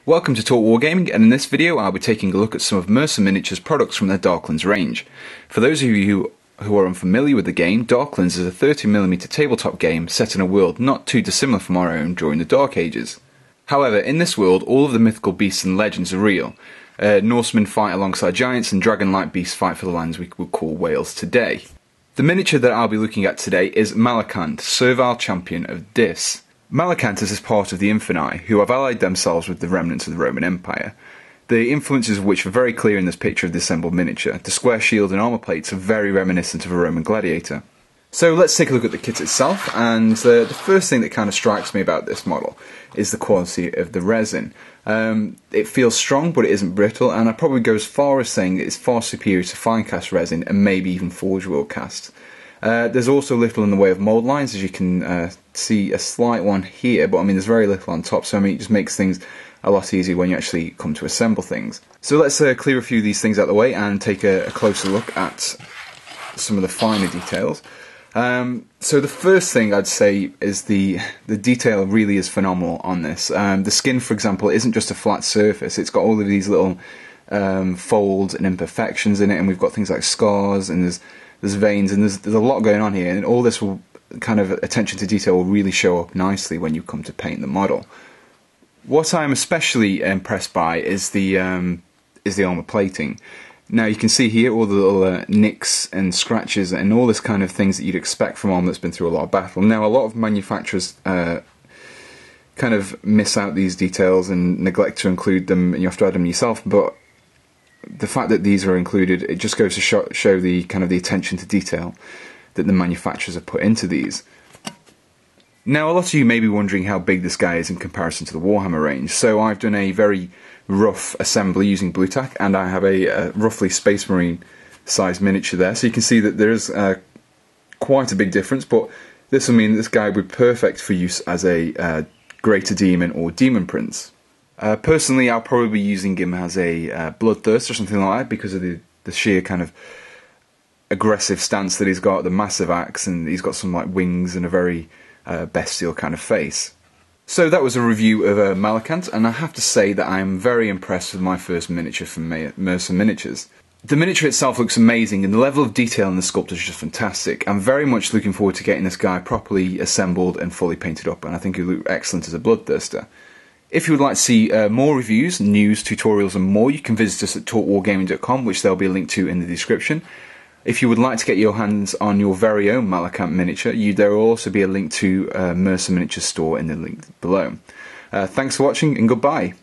Welcome to Talk Wargaming, and in this video I'll be taking a look at some of Mierce Miniatures products from their Darklands range. For those of you who are unfamiliar with the game, Darklands is a 30mm tabletop game set in a world not too dissimilar from our own during the Dark Ages. However, in this world all of the mythical beasts and legends are real. Norsemen fight alongside giants and dragon-like beasts fight for the lands we would call Wales today. The miniature that I'll be looking at today is Malacant, Servile Champion of Dis. Malacant is part of the Infini, who have allied themselves with the remnants of the Roman Empire. The influences of which are very clear in this picture of the assembled miniature. The square shield and armour plates are very reminiscent of a Roman gladiator. So let's take a look at the kit itself, and the first thing that kind of strikes me about this model is the quality of the resin. It feels strong, but it isn't brittle, and I'd probably go as far as saying that it's far superior to fine cast resin and maybe even Forge World cast. There's also little in the way of mould lines, as you can see a slight one here, but I mean there's very little on top, so I mean it just makes things a lot easier when you actually come to assemble things. So let's clear a few of these things out of the way and take a closer look at some of the finer details. So the first thing I'd say is the detail really is phenomenal on this. The skin, for example, isn't just a flat surface, it's got all of these little folds and imperfections in it, and we've got things like scars, and there's veins, and there's a lot going on here, and all this will kind of attention to detail will really show up nicely when you come to paint the model. What I'm especially impressed by is the armour plating. Now you can see here all the little nicks and scratches and all this kind of things that you'd expect from armour that's been through a lot of battle. Now a lot of manufacturers kind of miss out these details and neglect to include them, and you have to add them yourself, but the fact that these are included, it just goes to show the kind of the attention to detail that the manufacturers have put into these. Now a lot of you may be wondering how big this guy is in comparison to the Warhammer range, so I've done a very rough assembly using Blue Tack, and I have a roughly Space Marine size miniature there, so you can see that there is quite a big difference, but this will mean this guy would be perfect for use as a Greater Demon or Demon Prince. Personally, I'll probably be using him as a Bloodthirst or something like that because of the sheer kind of aggressive stance that he's got, the massive axe, and he's got some like wings and a very bestial kind of face. So that was a review of Malacant, and I have to say that I'm very impressed with my first miniature from Mierce Miniatures. The miniature itself looks amazing, and the level of detail in the sculpt is just fantastic. I'm very much looking forward to getting this guy properly assembled and fully painted up, and I think he'll look excellent as a Bloodthirster. If you would like to see more reviews, news, tutorials and more, you can visit us at talkwargaming.com, which there'll be a link to in the description. If you would like to get your hands on your very own Malacant miniature, there will also be a link to Mierce Miniatures store in the link below. Thanks for watching, and goodbye.